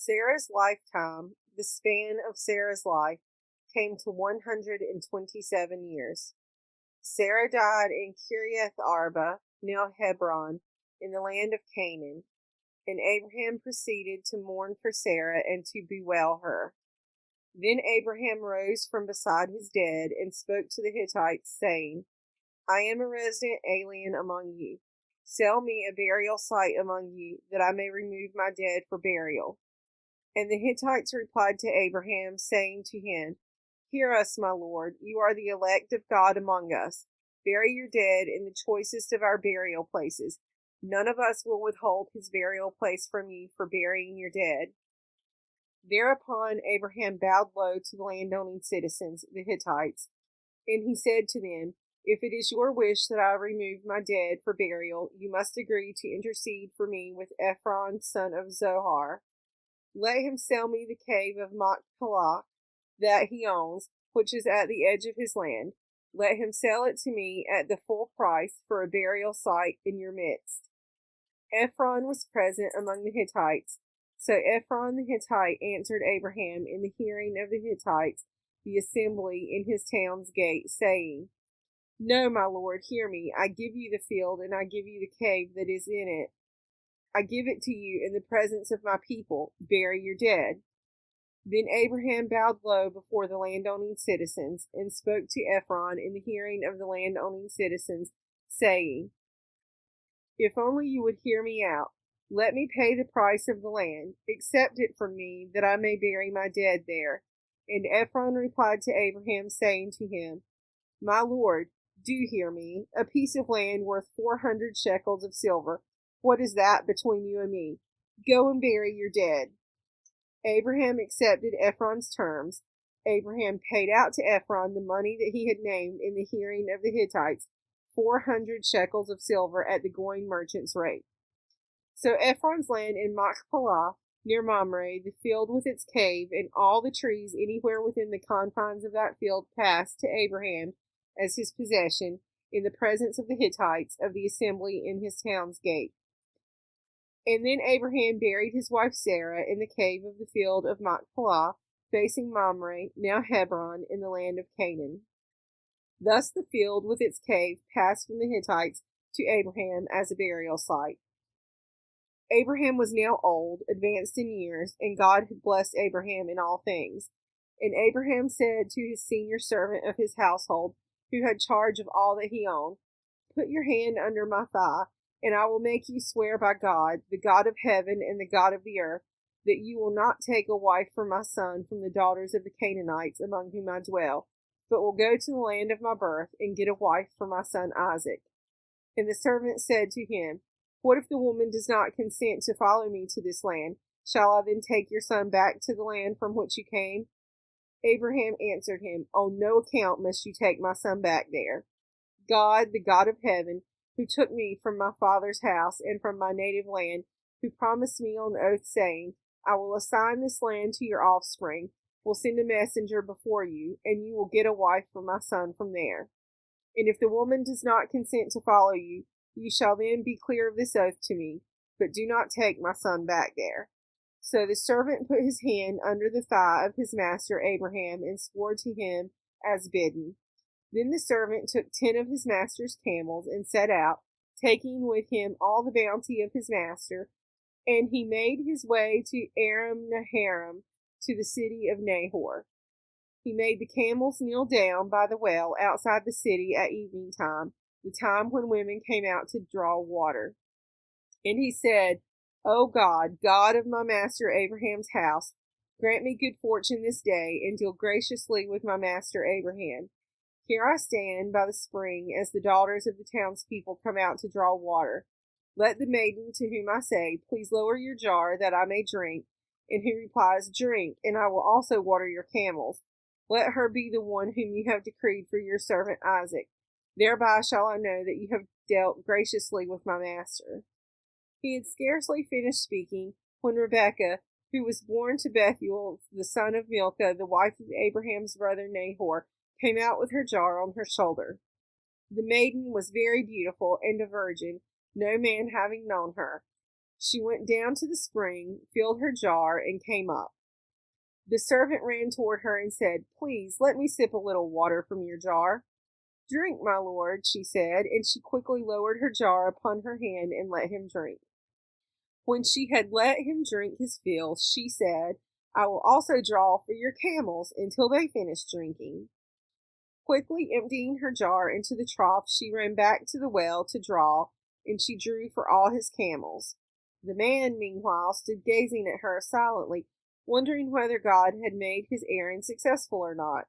Sarah's lifetime, the span of Sarah's life, came to 127 years. Sarah died in Kiriath Arba, now Hebron, in the land of Canaan, and Abraham proceeded to mourn for Sarah and to bewail her. Then Abraham rose from beside his dead and spoke to the Hittites, saying, I am a resident alien among you. Sell me a burial site among you, that I may remove my dead for burial. And the Hittites replied to Abraham, saying to him, Hear us, my lord, you are the elect of God among us. Bury your dead in the choicest of our burial places. None of us will withhold his burial place from you for burying your dead. Thereupon Abraham bowed low to the landowning citizens, the Hittites, and he said to them, If it is your wish that I remove my dead for burial, you must agree to intercede for me with Ephron, son of Zohar. Let him sell me the cave of Machpelah that he owns, which is at the edge of his land. Let him sell it to me at the full price for a burial site in your midst. Ephron was present among the Hittites. So Ephron the Hittite answered Abraham in the hearing of the Hittites, the assembly in his town's gate, saying, No, my lord, hear me. I give you the field, and I give you the cave that is in it. I give it to you in the presence of my people. Bury your dead. Then Abraham bowed low before the landowning citizens and spoke to Ephron in the hearing of the landowning citizens, saying, If only you would hear me out. Let me pay the price of the land. Accept it from me, that I may bury my dead there. And Ephron replied to Abraham, saying to him, My lord, do hear me. A piece of land worth 400 shekels of silver. What is that between you and me? Go and bury your dead. Abraham accepted Ephron's terms. Abraham paid out to Ephron the money that he had named in the hearing of the Hittites, 400 shekels of silver at the going merchant's rate. So Ephron's land in Machpelah, near Mamre, the field with its cave, and all the trees anywhere within the confines of that field passed to Abraham as his possession in the presence of the Hittites of the assembly in his town's gate. And then Abraham buried his wife Sarah in the cave of the field of Machpelah, facing Mamre, now Hebron, in the land of Canaan. Thus the field with its cave passed from the Hittites to Abraham as a burial site. Abraham was now old, advanced in years, and God had blessed Abraham in all things. And Abraham said to his senior servant of his household, who had charge of all that he owned, Put your hand under my thigh, and I will make you swear by God, the God of heaven and the God of the earth, that you will not take a wife for my son from the daughters of the Canaanites among whom I dwell, but will go to the land of my birth and get a wife for my son Isaac. And the servant said to him, What if the woman does not consent to follow me to this land? Shall I then take your son back to the land from which you came? Abraham answered him, On no account must you take my son back there. God, the God of heaven, who took me from my father's house and from my native land, who promised me on oath, saying, I will assign this land to your offspring, will send a messenger before you, and you will get a wife for my son from there. And if the woman does not consent to follow you, you shall then be clear of this oath to me, but do not take my son back there. So the servant put his hand under the thigh of his master Abraham and swore to him as bidden. Then the servant took 10 of his master's camels and set out, taking with him all the bounty of his master, and he made his way to Aram Naharaim, to the city of Nahor. He made the camels kneel down by the well outside the city at evening time, the time when women came out to draw water. And he said, O God, God of my master Abraham's house, grant me good fortune this day, and deal graciously with my master Abraham. Here I stand by the spring as the daughters of the townspeople come out to draw water. Let the maiden to whom I say, Please lower your jar that I may drink, and who replies, Drink, and I will also water your camels. Let her be the one whom you have decreed for your servant Isaac. Thereby shall I know that you have dealt graciously with my master. He had scarcely finished speaking when Rebekah, who was born to Bethuel, the son of Milcah, the wife of Abraham's brother Nahor, came out with her jar on her shoulder. The maiden was very beautiful and a virgin, no man having known her. She went down to the spring, filled her jar, and came up. The servant ran toward her and said, "Please, let me sip a little water from your jar." "Drink, my lord," she said, and she quickly lowered her jar upon her hand and let him drink. When she had let him drink his fill, she said, "I will also draw for your camels until they finish drinking." Quickly emptying her jar into the trough, she ran back to the well to draw, and she drew for all his camels. The man, meanwhile, stood gazing at her silently, wondering whether God had made his errand successful or not.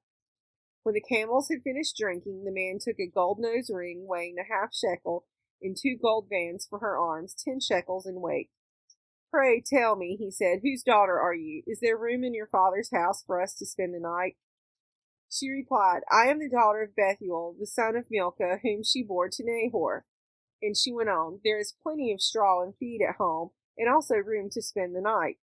When the camels had finished drinking, the man took a gold nose ring weighing a half shekel and 2 gold bands for her arms, 10 shekels in weight. "Pray tell me," he said, "whose daughter are you? Is there room in your father's house for us to spend the night?" She replied, "I am the daughter of Bethuel, the son of Milcah, whom she bore to Nahor." And she went on, "There is plenty of straw and feed at home, and also room to spend the night."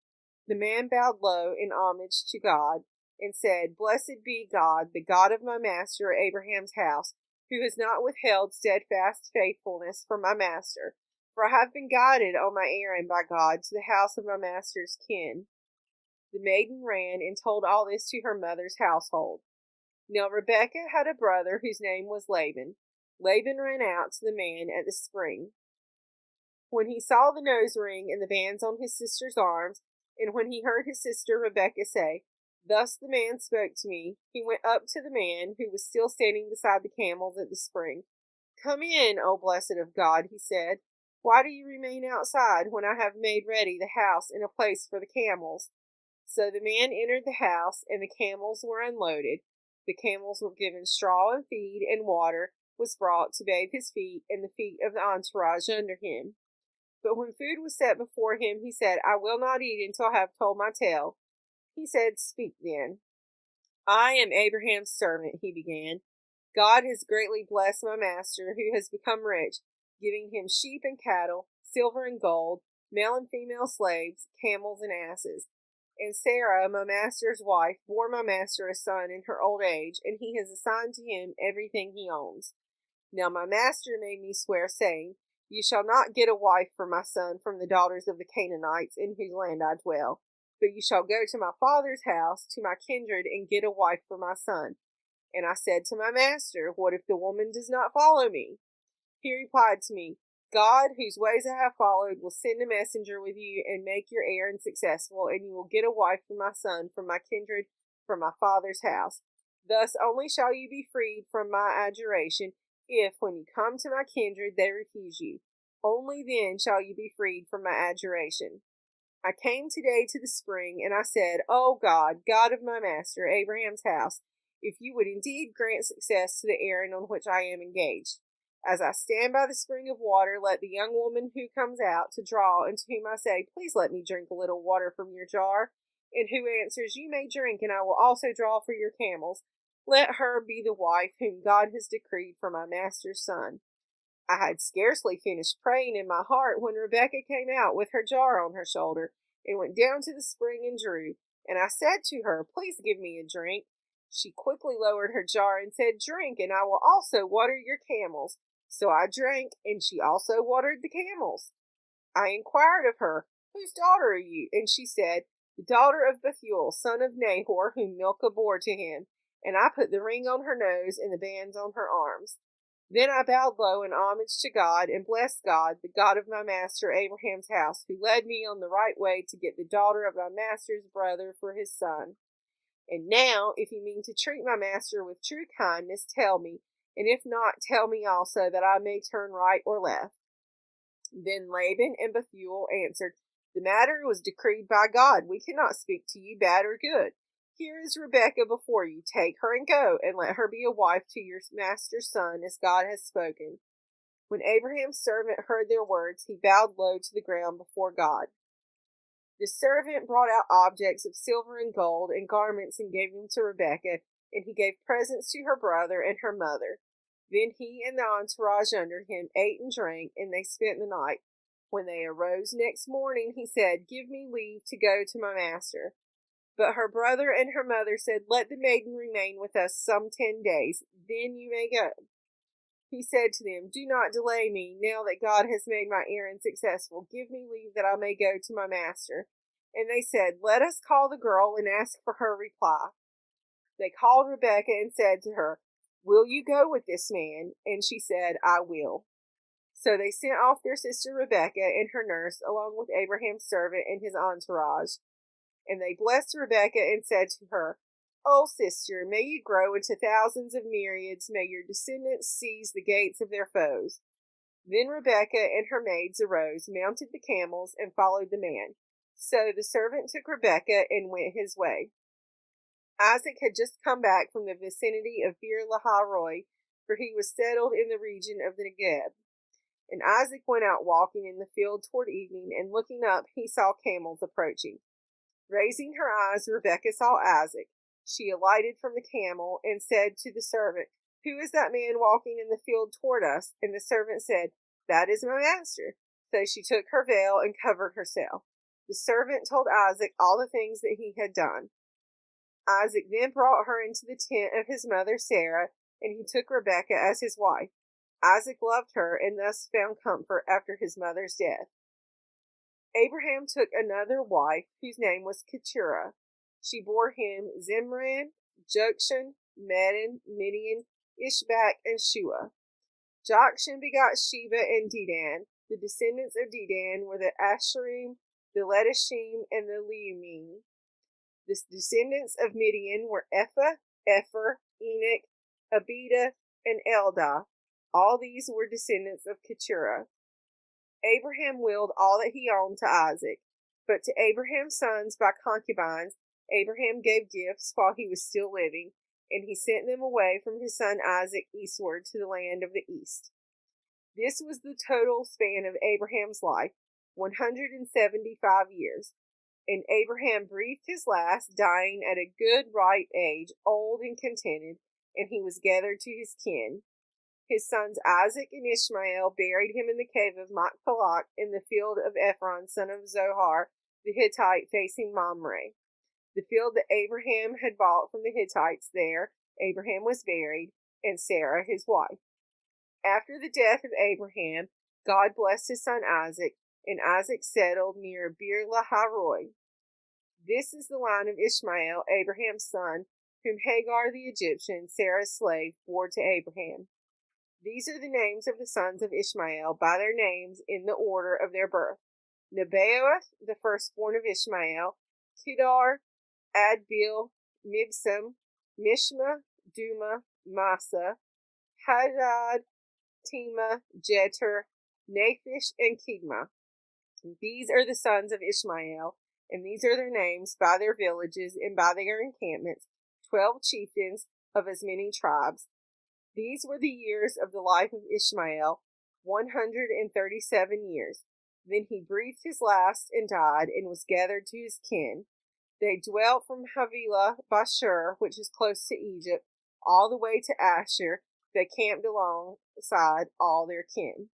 The man bowed low in homage to God and said, "Blessed be God, the God of my master Abraham's house, who has not withheld steadfast faithfulness from my master, for I have been guided on my errand by God to the house of my master's kin." The maiden ran and told all this to her mother's household. Now Rebekah had a brother whose name was Laban. Laban ran out to the man at the spring. When he saw the nose ring and the bands on his sister's arms, and when he heard his sister Rebekah say, "Thus the man spoke to me," he went up to the man who was still standing beside the camels at the spring. "Come in, O blessed of God," he said. "Why do you remain outside when I have made ready the house and a place for the camels?" So the man entered the house, and the camels were unloaded. The camels were given straw and feed, and water was brought to bathe his feet and the feet of the entourage under him. But when food was set before him, he said, "I will not eat until I have told my tale." He said, "Speak then." "I am Abraham's servant," he began. "God has greatly blessed my master, who has become rich, giving him sheep and cattle, silver and gold, male and female slaves, camels and asses. And Sarah, my master's wife, bore my master a son in her old age, and he has assigned to him everything he owns. Now my master made me swear, saying, 'You shall not get a wife for my son from the daughters of the Canaanites in whose land I dwell, but you shall go to my father's house, to my kindred, and get a wife for my son.' And I said to my master, 'What if the woman does not follow me?' He replied to me, 'God, whose ways I have followed, will send a messenger with you and make your errand successful, and you will get a wife for my son from my kindred, from my father's house. Thus only shall you be freed from my adjuration, if, when you come to my kindred, they refuse you. Only then shall you be freed from my adjuration.' I came today to the spring, and I said, 'O God, God of my master Abraham's house, if you would indeed grant success to the errand on which I am engaged. As I stand by the spring of water, let the young woman who comes out to draw, and to whom I say, "Please let me drink a little water from your jar," and who answers, "You may drink, and I will also draw for your camels," let her be the wife whom God has decreed for my master's son." I had scarcely finished praying in my heart when Rebekah came out with her jar on her shoulder and went down to the spring and drew. And I said to her, "Please give me a drink." She quickly lowered her jar and said, "Drink, and I will also water your camels." So I drank, and she also watered the camels. I inquired of her, "Whose daughter are you?" And she said, "The daughter of Bethuel, son of Nahor, whom Milcah bore to him." And I put the ring on her nose and the bands on her arms. Then I bowed low in homage to God and blessed God, the God of my master Abraham's house, who led me on the right way to get the daughter of my master's brother for his son. And now, if you mean to treat my master with true kindness, tell me, and if not, tell me also, that I may turn right or left." Then Laban and Bethuel answered, "The matter was decreed by God. We cannot speak to you bad or good. Here is Rebekah before you. Take her and go, and let her be a wife to your master's son, as God has spoken." When Abraham's servant heard their words, he bowed low to the ground before God. The servant brought out objects of silver and gold and garments and gave them to Rebekah, and he gave presents to her brother and her mother. Then he and the entourage under him ate and drank, and they spent the night. When they arose next morning, he said, "Give me leave to go to my master." But her brother and her mother said, "Let the maiden remain with us some 10 days, then you may go." He said to them, "Do not delay me, now that God has made my errand successful. Give me leave that I may go to my master." And they said, "Let us call the girl and ask for her reply." They called Rebekah and said to her, "Will you go with this man?" And she said, "I will." So they sent off their sister Rebekah and her nurse, along with Abraham's servant and his entourage. And they blessed Rebekah and said to her, "O sister, may you grow into thousands of myriads. May your descendants seize the gates of their foes." Then Rebekah and her maids arose, mounted the camels, and followed the man. So the servant took Rebekah and went his way. Isaac had just come back from the vicinity of Beer Lahai, for he was settled in the region of the Negeb. And Isaac went out walking in the field toward evening, and looking up, he saw camels approaching. Raising her eyes, Rebekah saw Isaac. She alighted from the camel and said to the servant, "Who is that man walking in the field toward us?" And the servant said, "That is my master." So she took her veil and covered herself. The servant told Isaac all the things that he had done. Isaac then brought her into the tent of his mother Sarah, and he took Rebekah as his wife. Isaac loved her and thus found comfort after his mother's death. Abraham took another wife whose name was Keturah. She bore him Zimran, Jokshan, Medan, Midian, Ishbak, and Shua. Jokshan begot Sheba and Dedan. The descendants of Dedan were the Asherim, the Letishim, and the Leumim. The descendants of Midian were Ephah, Epher, Enoch, Abida, and Eldah. All these were descendants of Keturah. Abraham willed all that he owned to Isaac, but to Abraham's sons by concubines, Abraham gave gifts while he was still living, and he sent them away from his son Isaac eastward to the land of the east. This was the total span of Abraham's life, 175 years. And Abraham breathed his last, dying at a good ripe age, old and contented, and he was gathered to his kin. His sons Isaac and Ishmael buried him in the cave of Machpelah in the field of Ephron, son of Zohar, the Hittite, facing Mamre. The field that Abraham had bought from the Hittites, there Abraham was buried, and Sarah his wife. After the death of Abraham, God blessed his son Isaac, and Isaac settled near Beer Lahai. This is the line of Ishmael, Abraham's son, whom Hagar the Egyptian, Sarah's slave, bore to Abraham. These are the names of the sons of Ishmael, by their names in the order of their birth: Nebaioth, the firstborn of Ishmael, Kedar, Adbil, Mibsam, Mishma, Duma, Massa, Hadad, Tema, Jeter, Naphish, and Kigma. These are the sons of Ishmael, and these are their names by their villages and by their encampments, 12 chieftains of as many tribes. These were the years of the life of Ishmael, 137 years. Then he breathed his last and died, and was gathered to his kin. They dwelt from Havilah by Shur, which is close to Egypt, all the way to Asher. They camped alongside all their kin.